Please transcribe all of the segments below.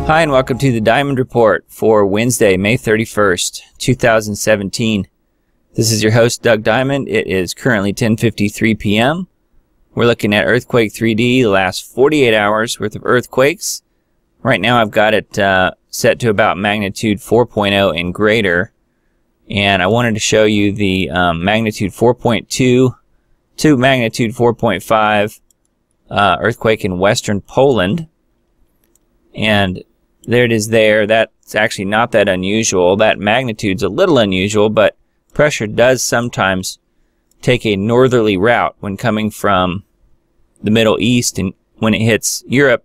Hi, and welcome to the Diamond Report for Wednesday, May 31st, 2017. This is your host, Doug Diamond. It is currently 10:53 p.m. We're looking at Earthquake 3D, the last 48 hours worth of earthquakes. Right now I've got it set to about magnitude 4.0 and greater. And I wanted to show you the magnitude 4.2 to magnitude 4.5 earthquake in western Poland. And there it is there. That's actually not that unusual. That magnitude's a little unusual, but pressure does sometimes take a northerly route when coming from the Middle East, and when it hits Europe,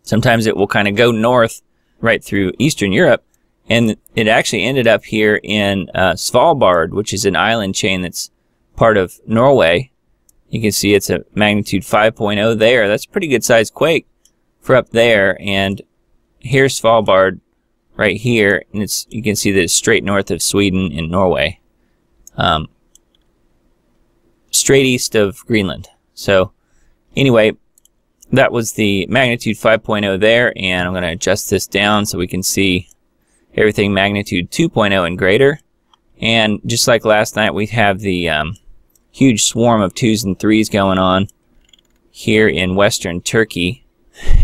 sometimes it will kind of go north right through Eastern Europe, and it actually ended up here in Svalbard, which is an island chain that's part of Norway. You can see it's a magnitude 5.0 there. That's a pretty good sized quake for up there, and here's Svalbard right here, and you can see that it's straight north of Sweden and Norway, straight east of Greenland. So anyway, that was the magnitude 5.0 there, and I'm going to adjust this down so we can see everything magnitude 2.0 and greater. And just like last night, we have the huge swarm of 2s and 3s going on here in western Turkey,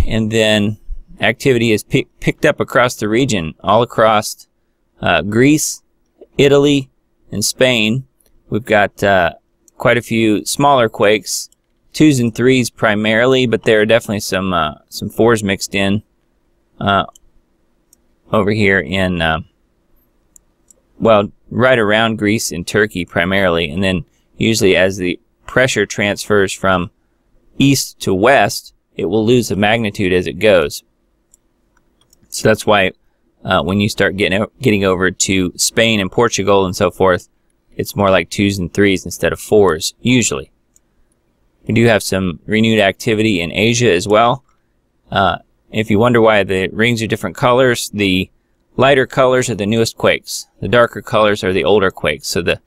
and then activity is picked up across the region, all across Greece, Italy, and Spain. We've got quite a few smaller quakes, 2s and 3s primarily, but there are definitely some 4s mixed in over here in, well, right around Greece and Turkey primarily, and then usually as the pressure transfers from east to west, it will lose the magnitude as it goes. So that's why when you start getting over to Spain and Portugal and so forth, it's more like 2s and 3s instead of 4s, usually. We do have some renewed activity in Asia as well. If you wonder why the rings are different colors, the lighter colors are the newest quakes. The darker colors are the older quakes. So the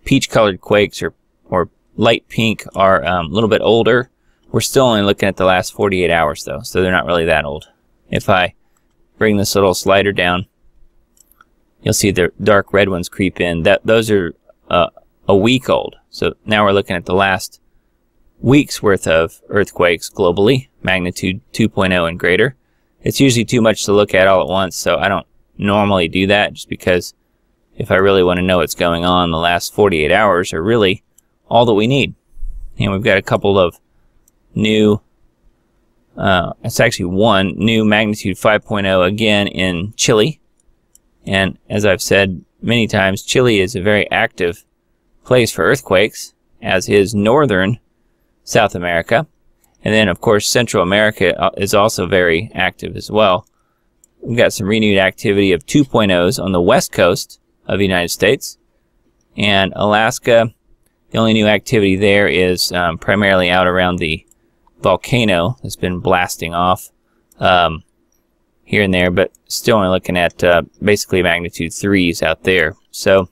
peach-colored quakes or light pink are a little bit older. We're still only looking at the last 48 hours, though, so they're not really that old. If I bring this little slider down, you'll see the dark red ones creep in. Those are a week old. So now we're looking at the last week's worth of earthquakes globally, magnitude 2.0 and greater. It's usually too much to look at all at once, so I don't normally do that, just because if I really want to know what's going on, the last 48 hours are really all that we need. And we've got a couple of new, it's actually one new magnitude 5.0 again in Chile. And as I've said many times, Chile is a very active place for earthquakes, as is northern South America. And then, of course, Central America is also very active as well. We've got some renewed activity of 2.0s on the west coast of the United States. And Alaska, the only new activity there is primarily out around the volcano that's been blasting off here and there, but still only looking at basically magnitude 3s out there. So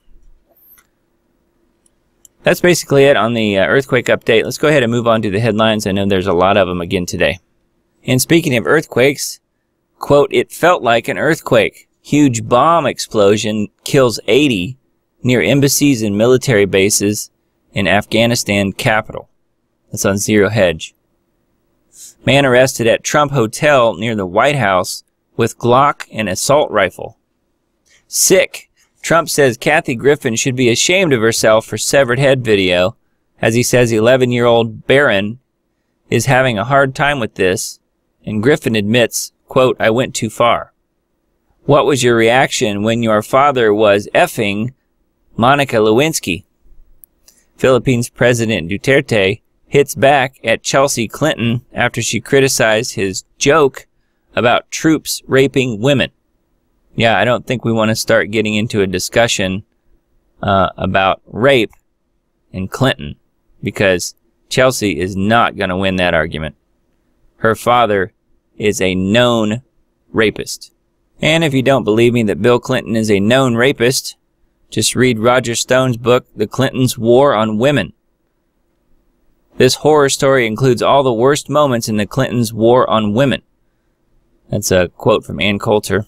that's basically it on the earthquake update. Let's go ahead and move on to the headlines. I know there's a lot of them again today. And speaking of earthquakes, quote, "It felt like an earthquake. Huge bomb explosion kills 80 near embassies and military bases in Afghanistan capital." That's on Zero Hedge. Man arrested at Trump Hotel near the White House with Glock and assault rifle. Sick. Trump says Kathy Griffin should be ashamed of herself for severed head video, as he says 11-year-old Barron is having a hard time with this, and Griffin admits, quote, "I went too far." What was your reaction when your father was effing Monica Lewinsky? Philippines President Duterte hits back at Chelsea Clinton after she criticized his joke about troops raping women. Yeah, I don't think we want to start getting into a discussion about rape and Clinton, because Chelsea is not going to win that argument. Her father is a known rapist. And if you don't believe me that Bill Clinton is a known rapist, just read Roger Stone's book, The Clintons' War on Women. This horror story includes all the worst moments in the Clintons' war on women. That's a quote from Ann Coulter.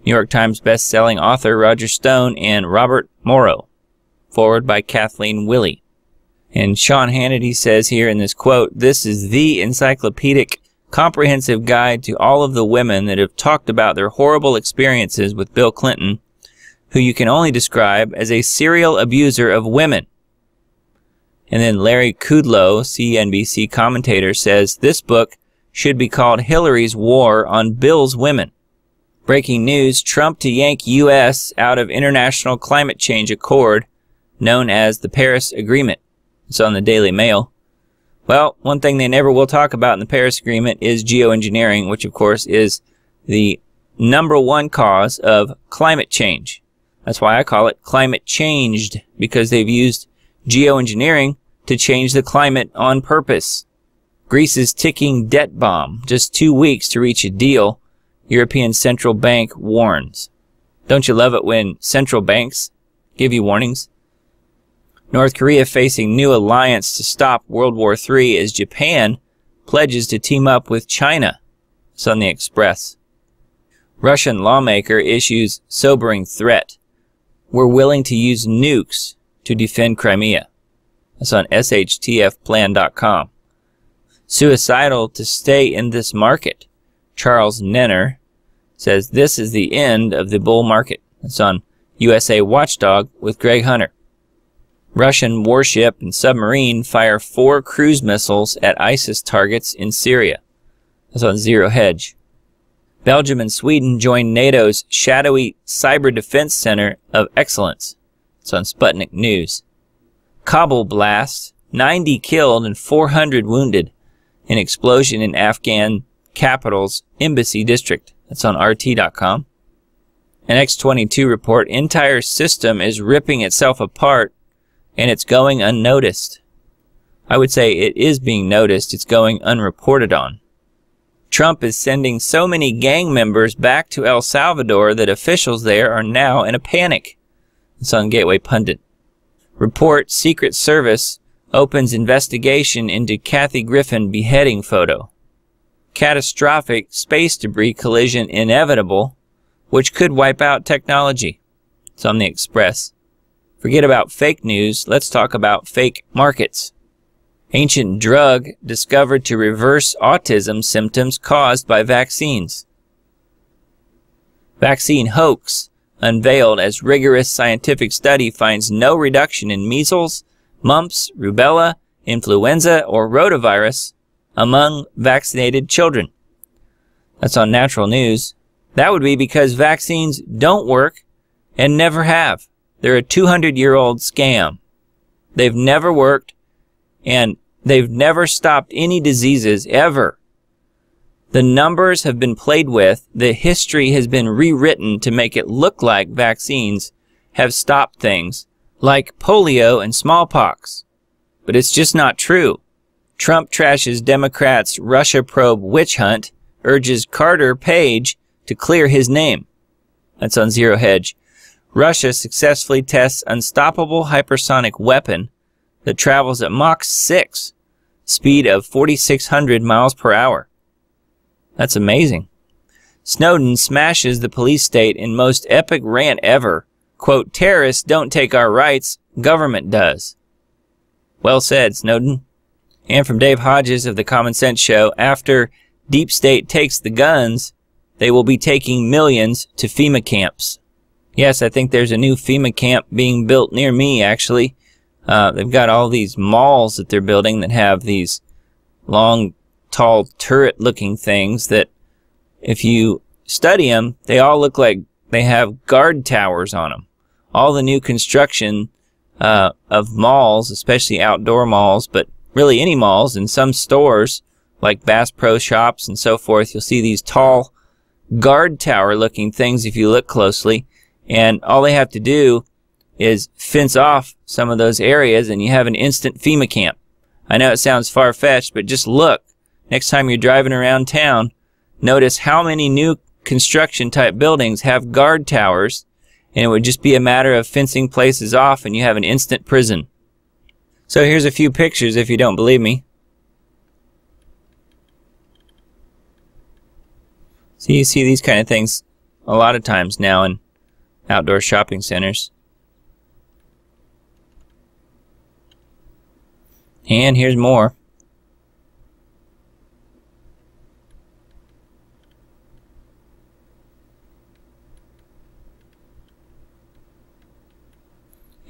New York Times best-selling author Roger Stone and Robert Morrow. Forward by Kathleen Willey. And Sean Hannity says here in this quote, "This is the encyclopedic, comprehensive guide to all of the women that have talked about their horrible experiences with Bill Clinton, who you can only describe as a serial abuser of women." And then Larry Kudlow, CNBC commentator, says this book should be called Hillary's War on Bill's Women. Breaking news, Trump to yank U.S. out of international climate change accord known as the Paris Agreement. It's on the Daily Mail. Well, one thing they never will talk about in the Paris Agreement is geoengineering, which of course is the #1 cause of climate change. That's why I call it climate changed, because they've used geoengineering to change the climate on purpose. Greece's ticking debt bomb. Just 2 weeks to reach a deal, European Central Bank warns. Don't you love it when central banks give you warnings? North Korea facing new alliance to stop World War III as Japan pledges to team up with China. It's on the Express. Russian lawmaker issues sobering threat. We're willing to use nukes to defend Crimea. That's on shtfplan.com. Suicidal to stay in this market. Charles Nenner says this is the end of the bull market. That's on USA Watchdog with Greg Hunter. Russian warship and submarine fire 4 cruise missiles at ISIS targets in Syria. That's on Zero Hedge. Belgium and Sweden join NATO's shadowy Cyber Defense Center of Excellence. It's on Sputnik News. Kabul blast, 90 killed and 400 wounded in explosion in Afghan capital's embassy district. That's on RT.com. An X-22 report, entire system is ripping itself apart and it's going unnoticed. I would say it is being noticed, it's going unreported on. Trump is sending so many gang members back to El Salvador that officials there are now in a panic. It's on Gateway Pundit. Report, Secret Service opens investigation into Kathy Griffin beheading photo. Catastrophic space debris collision inevitable, which could wipe out technology. It's on the Express. Forget about fake news, let's talk about fake markets. Ancient drug discovered to reverse autism symptoms caused by vaccines. Vaccine hoax unveiled as rigorous scientific study finds no reduction in measles, mumps, rubella, influenza, or rotavirus among vaccinated children. That's on Natural News. That would be because vaccines don't work and never have. They're a 200-year-old scam. They've never worked and they've never stopped any diseases ever. The numbers have been played with. The history has been rewritten to make it look like vaccines have stopped things like polio and smallpox. But it's just not true. Trump trashes Democrats' Russia probe witch hunt, urges Carter Page to clear his name. That's on Zero Hedge. Russia successfully tests unstoppable hypersonic weapon that travels at Mach 6, speed of 4,600 miles per hour. That's amazing. Snowden smashes the police state in most epic rant ever. Quote, terrorists don't take our rights, government does. Well said, Snowden. And from Dave Hodges of the Common Sense Show, after Deep State takes the guns, they will be taking millions to FEMA camps. Yes, I think there's a new FEMA camp being built near me, actually. They've got all these malls that they're building that have these long, tall, turret-looking things that, if you study them, they all look like they have guard towers on them. All the new construction of malls, especially outdoor malls, but really any malls and some stores, like Bass Pro Shops and so forth, you'll see these tall guard tower-looking things if you look closely. And all they have to do is fence off some of those areas and you have an instant FEMA camp. I know it sounds far-fetched, but just look. Next time you're driving around town, notice how many new construction type buildings have guard towers, and it would just be a matter of fencing places off and you have an instant prison. So here's a few pictures if you don't believe me. So you see these kind of things a lot of times now in outdoor shopping centers. And here's more.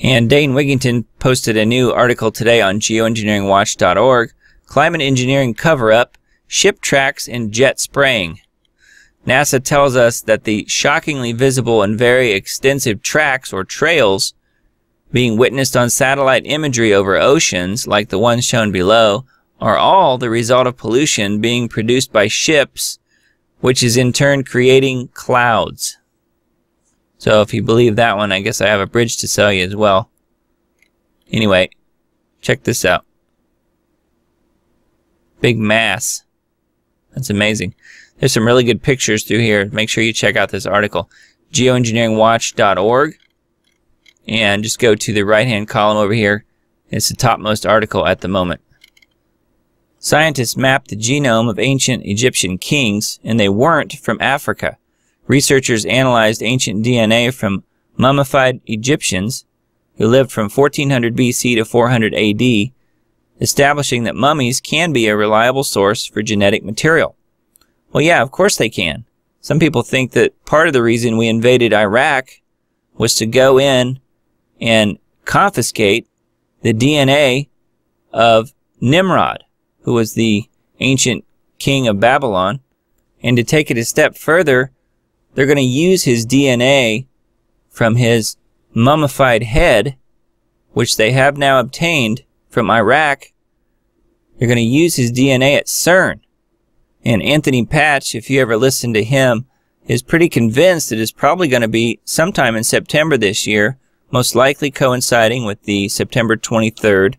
And Dane Wigington posted a new article today on geoengineeringwatch.org. Climate engineering cover-up, ship tracks and jet spraying. NASA tells us that the shockingly visible and very extensive tracks or trails being witnessed on satellite imagery over oceans, like the ones shown below, are all the result of pollution being produced by ships, which is in turn creating clouds. So if you believe that one, I guess I have a bridge to sell you as well. Anyway, check this out. Big mass. That's amazing. There's some really good pictures through here. Make sure you check out this article. geoengineeringwatch.org. And just go to the right-hand column over here. It's the topmost article at the moment. Scientists mapped the genome of ancient Egyptian kings, and they weren't from Africa. Researchers analyzed ancient DNA from mummified Egyptians who lived from 1400 BC to 400 AD, establishing that mummies can be a reliable source for genetic material. Well, yeah, of course they can. Some people think that part of the reason we invaded Iraq was to go in and confiscate the DNA of Nimrod, who was the ancient king of Babylon, and to take it a step further, they're going to use his DNA from his mummified head, which they have now obtained from Iraq. They're going to use his DNA at CERN. And Anthony Patch, if you ever listen to him, is pretty convinced that it's probably going to be sometime in September this year, most likely coinciding with the September 23rd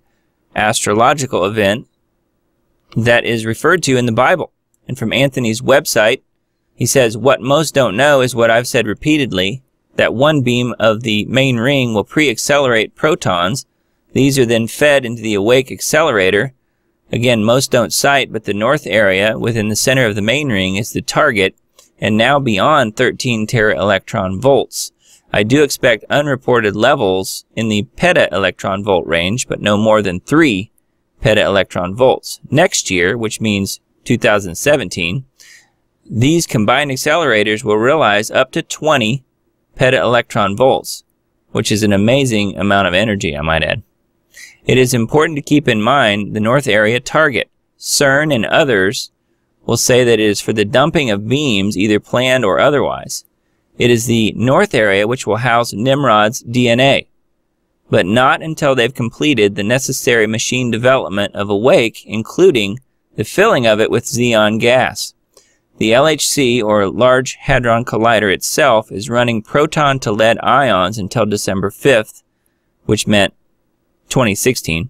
astrological event that is referred to in the Bible. And from Anthony's website, he says, what most don't know is what I've said repeatedly, that one beam of the main ring will pre-accelerate protons. These are then fed into the awake accelerator. Again, most don't cite, but the north area within the center of the main ring is the target, and now beyond 13 tera-electron volts. I do expect unreported levels in the peta-electron volt range, but no more than 3 peta-electron volts. Next year, which means 2017, these combined accelerators will realize up to 20 peta-electron volts, which is an amazing amount of energy, I might add. It is important to keep in mind the north area target. CERN and others will say that it is for the dumping of beams, either planned or otherwise. It is the north area which will house Nimrod's DNA, but not until they've completed the necessary machine development of Awake, including the filling of it with xenon gas. The LHC, or Large Hadron Collider itself, is running proton to lead ions until December 5th, which meant 2016.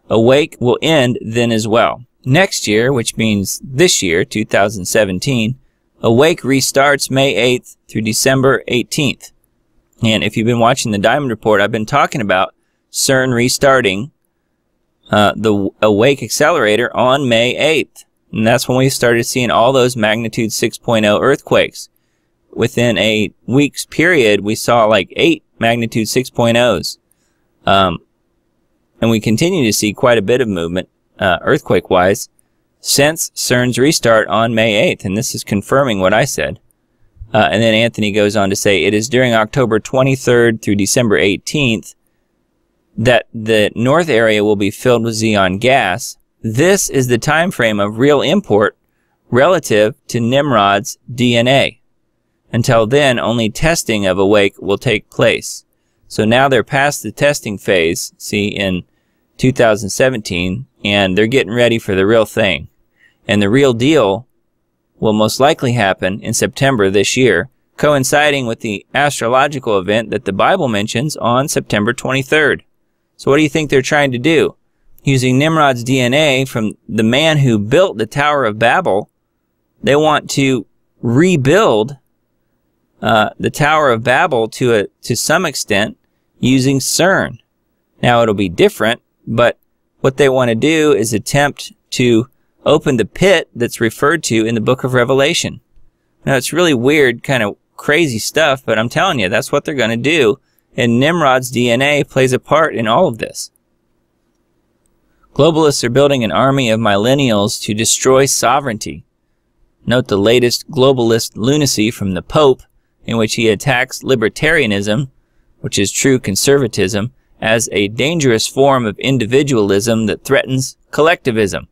Awake will end then as well. Next year, which means this year, 2017, Awake restarts May 8th through December 18th. And if you've been watching the Diamond Report, I've been talking about CERN restarting the Awake accelerator on May 8th. And that's when we started seeing all those magnitude 6.0 earthquakes. Within a week's period, we saw like 8 magnitude 6.0s. And we continue to see quite a bit of movement, earthquake-wise, since CERN's restart on May 8th. And this is confirming what I said. And then Anthony goes on to say, it is during October 23rd through December 18th that the north area will be filled with xenon gas. This is the time frame of real import relative to Nimrod's DNA. Until then, only testing of Awake will take place. So now they're past the testing phase, see, in 2017, and they're getting ready for the real thing. And the real deal will most likely happen in September this year, coinciding with the astrological event that the Bible mentions on September 23rd. So what do you think they're trying to do? Using Nimrod's DNA from the man who built the Tower of Babel, they want to rebuild the Tower of Babel to some extent using CERN. Now it'll be different, but what they want to do is attempt to open the pit that's referred to in the book of Revelation, Now, it's really weird, kind of crazy stuff, but I'm telling you, that's what they're going to do. And Nimrod's DNA plays a part in all of this. Globalists are building an army of millennials to destroy sovereignty. Note the latest globalist lunacy from the Pope, in which he attacks libertarianism, which is true conservatism, as a dangerous form of individualism that threatens collectivism.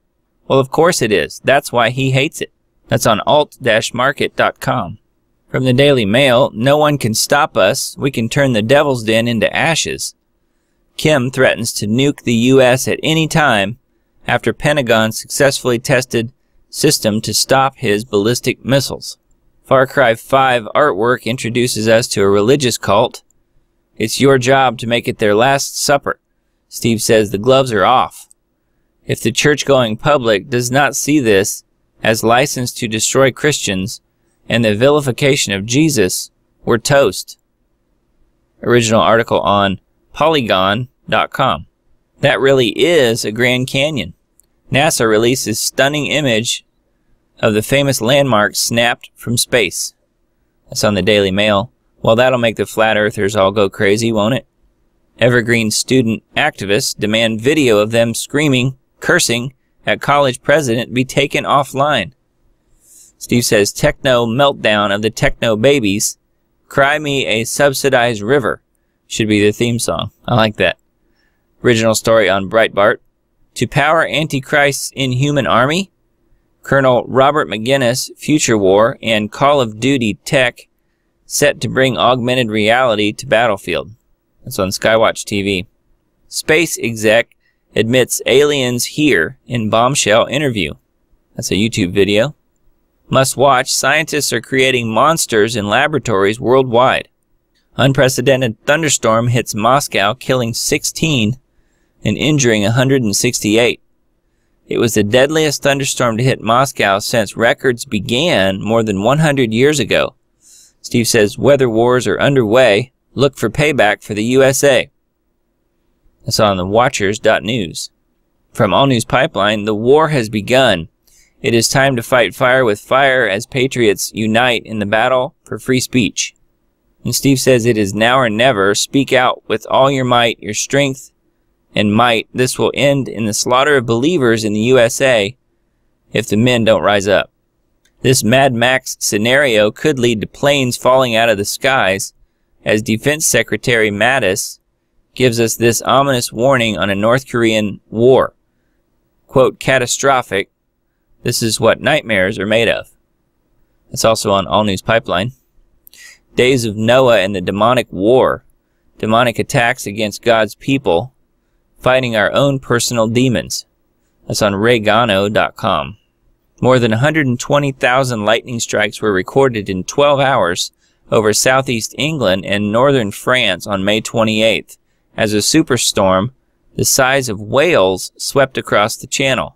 Well, of course it is. That's why he hates it. That's on alt-market.com. From the Daily Mail, no one can stop us. We can turn the Devil's Den into ashes. Kim threatens to nuke the U.S. at any time after Pentagon successfully tested system to stop his ballistic missiles. Far Cry 5 artwork introduces us to a religious cult. It's your job to make it their last supper. Steve says the gloves are off. If the church-going public does not see this as license to destroy Christians and the vilification of Jesus, we're toast. Original article on Polygon.com. That really is a Grand Canyon. NASA releases stunning image of the famous landmark snapped from space. That's on the Daily Mail. Well, that'll make the flat earthers all go crazy, won't it? Evergreen student activists demand video of them screaming, cursing at college president be taken offline. Steve says techno meltdown of the techno babies. Cry me a subsidized river should be the theme song. I like that. Original story on Breitbart. To power Antichrist's Inhuman Army, Colonel Robert McGinnis, Future War, and Call of Duty Tech set to bring augmented reality to Battlefield. That's on Skywatch TV. Space exec admits aliens here in bombshell interview. That's a YouTube video. Must watch, scientists are creating monsters in laboratories worldwide. Unprecedented thunderstorm hits Moscow, killing 16 and injuring 168. It was the deadliest thunderstorm to hit Moscow since records began more than 100 years ago. Steve says weather wars are underway. Look for payback for the USA. That's on the Watchers.news. From All News Pipeline, the war has begun. It is time to fight fire with fire as patriots unite in the battle for free speech. And Steve says it is now or never. Speak out with all your might, your strength and might. This will end in the slaughter of believers in the USA if the men don't rise up. This Mad Max scenario could lead to planes falling out of the skies, as Defense Secretary Mattis gives us this ominous warning on a North Korean war. Quote, catastrophic. This is what nightmares are made of. It's also on All News Pipeline. Days of Noah and the demonic war. Demonic attacks against God's people, fighting our own personal demons. That's on Regano.com. More than 120,000 lightning strikes were recorded in 12 hours over southeast England and northern France on May 28th, as a superstorm the size of Wales swept across the channel.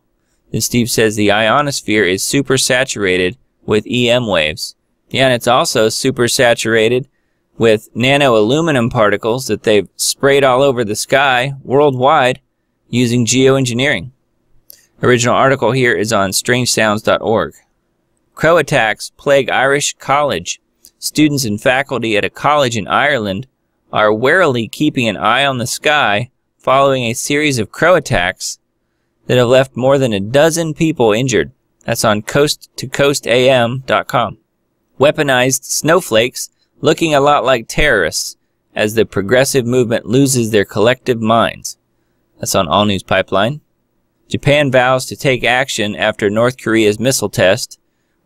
And Steve says the ionosphere is supersaturated with EM waves. Yeah, and it's also supersaturated with nano-aluminum particles that they've sprayed all over the sky worldwide using geoengineering. Original article here is on strangesounds.org. Crow attacks plague Irish college. Students and faculty at a college in Ireland are warily keeping an eye on the sky following a series of crow attacks that have left more than a dozen people injured. That's on coasttocoastam.com. Weaponized snowflakes looking a lot like terrorists as the progressive movement loses their collective minds. That's on All News Pipeline. Japan vows to take action after North Korea's missile test.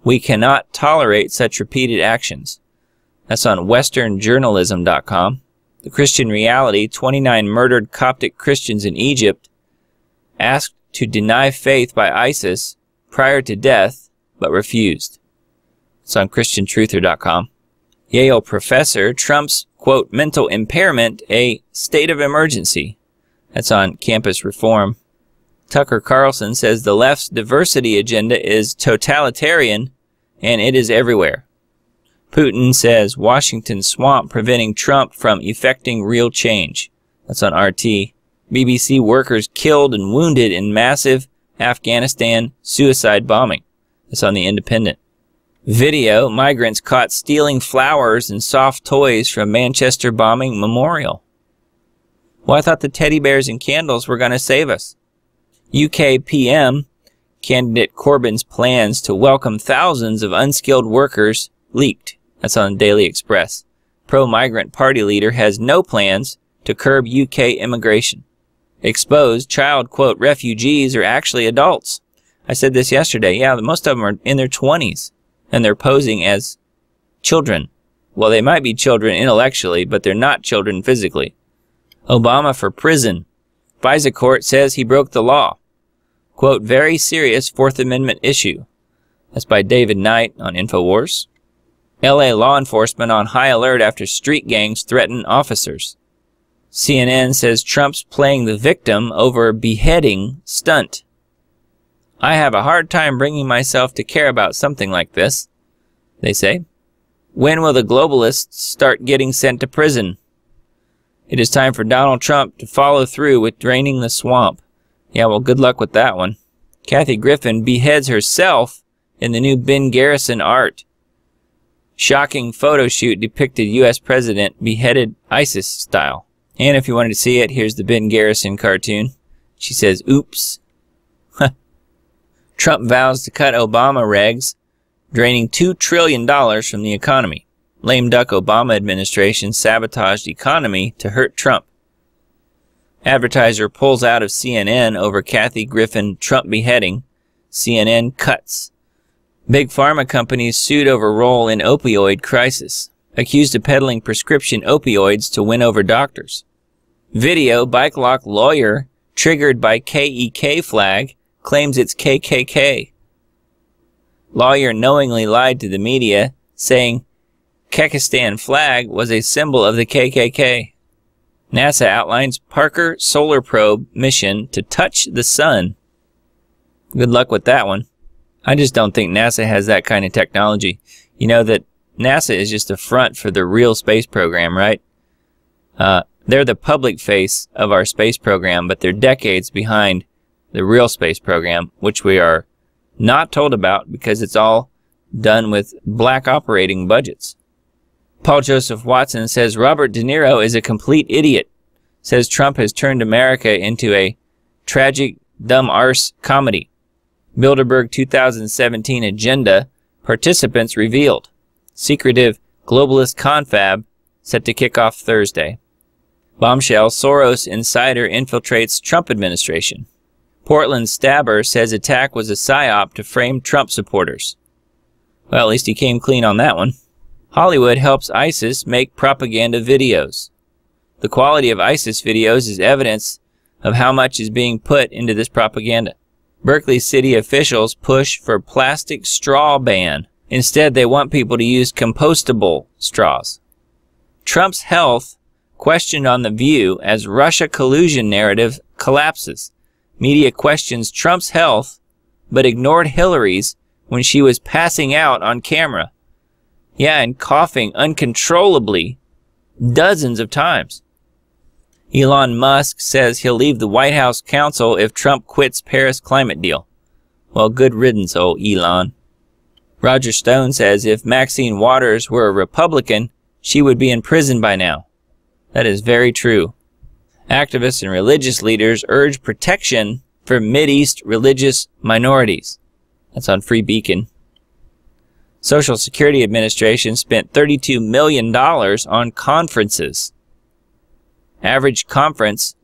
We cannot tolerate such repeated actions. That's on westernjournalism.com. The Christian Reality, 29 murdered Coptic Christians in Egypt asked to deny faith by ISIS prior to death, but refused. It's on christiantruther.com. Yale professor Trump's, quote, mental impairment, a state of emergency. That's on Campus Reform. Tucker Carlson says the left's diversity agenda is totalitarian and it is everywhere. Putin says Washington swamp preventing Trump from effecting real change. That's on RT. BBC workers killed and wounded in massive Afghanistan suicide bombing. That's on The Independent. Video, migrants caught stealing flowers and soft toys from Manchester bombing memorial. Well, I thought the teddy bears and candles were going to save us. UK PM candidate Corbyn's plans to welcome thousands of unskilled workers leaked. That's on Daily Express. Pro-migrant party leader has no plans to curb UK immigration. Exposed child, quote, refugees are actually adults. I said this yesterday. Yeah, most of them are in their 20s, and they're posing as children. Well, they might be children intellectually, but they're not children physically. Obama for prison. FISA court says he broke the law. Quote, very serious Fourth Amendment issue. That's by David Knight on InfoWars. LA law enforcement on high alert after street gangs threaten officers. CNN says Trump's playing the victim over beheading stunt. I have a hard time bringing myself to care about something like this, they say. When will the globalists start getting sent to prison? It is time for Donald Trump to follow through with draining the swamp. Yeah, well, good luck with that one. Kathy Griffin beheads herself in the new Ben Garrison art. Shocking photo shoot depicted U.S. president beheaded ISIS style. And if you wanted to see it, here's the Ben Garrison cartoon. She says, oops. Trump vows to cut Obama regs, draining $2 trillion from the economy. Lame duck Obama administration sabotaged economy to hurt Trump. Advertiser pulls out of CNN over Kathy Griffin Trump beheading. CNN cuts. Big pharma companies sued over role in opioid crisis. Accused of peddling prescription opioids to win over doctors. Video, bike lock lawyer triggered by KEK flag claims it's KKK. Lawyer knowingly lied to the media, saying Kyrgyzstan flag was a symbol of the KKK. NASA outlines Parker solar probe mission to touch the sun. Good luck with that one. I just don't think NASA has that kind of technology. You know that NASA is just a front for the real space program, right? They're the public face of our space program, but they're decades behind the real space program, which we are not told about because it's all done with black operating budgets. Paul Joseph Watson says Robert De Niro is a complete idiot. Says Trump has turned America into a tragic, dumb arse comedy. Bilderberg 2017 agenda, participants revealed. Secretive globalist confab set to kick off Thursday. Bombshell, Soros insider infiltrates Trump administration. Portland stabber says attack was a psyop to frame Trump supporters. Well, at least he came clean on that one. Hollywood helps ISIS make propaganda videos. The quality of ISIS videos is evidence of how much is being put into this propaganda. Berkeley city officials push for plastic straw ban. Instead, they want people to use compostable straws. Trump's health questioned on The View as Russia collusion narrative collapses. Media questions Trump's health, but ignored Hillary's when she was passing out on camera. Yeah, and coughing uncontrollably dozens of times. Elon Musk says he'll leave the White House Council if Trump quits Paris climate deal. Well, good riddance, old Elon. Roger Stone says if Maxine Waters were a Republican, she would be in prison by now. That is very true. Activists and religious leaders urge protection for Mideast religious minorities. That's on Free Beacon. Social Security Administration spent $32 million on conferences. Average conference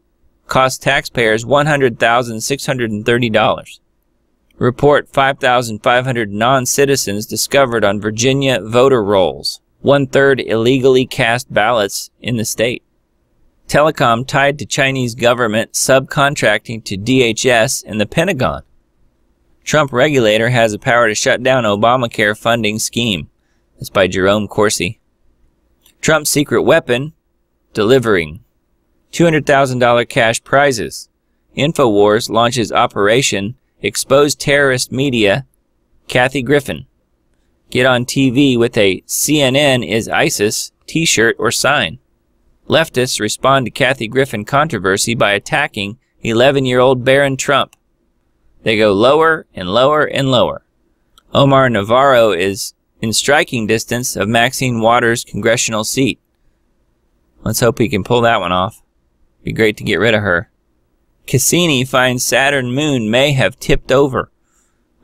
cost taxpayers $100,630. Report 5,500 non-citizens discovered on Virginia voter rolls. 1/3 illegally cast ballots in the state. Telecom tied to Chinese government subcontracting to DHS and the Pentagon. Trump regulator has the power to shut down Obamacare funding scheme. That's by Jerome Corsi. Trump's secret weapon delivering. $200,000 cash prizes. InfoWars launches Operation Expose Terrorist Media. Kathy Griffin. Get on TV with a CNN is ISIS t-shirt or sign. Leftists respond to Kathy Griffin controversy by attacking 11-year-old Barron Trump. They go lower and lower and lower. Omar Navarro is in striking distance of Maxine Waters' congressional seat. Let's hope he can pull that one off. Be great to get rid of her. Cassini finds Saturn moon may have tipped over.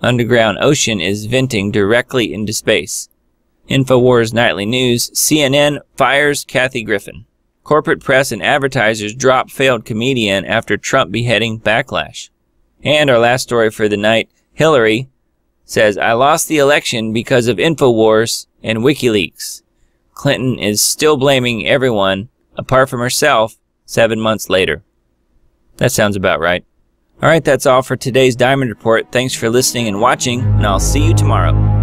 Underground ocean is venting directly into space. InfoWars Nightly News, CNN fires Kathy Griffin. Corporate press and advertisers drop failed comedian after Trump beheading backlash. And our last story for the night, Hillary says, I lost the election because of InfoWars and WikiLeaks. Clinton is still blaming everyone, apart from herself, 7 months later. That sounds about right. Alright, that's all for today's Diamond Report. Thanks for listening and watching, and I'll see you tomorrow.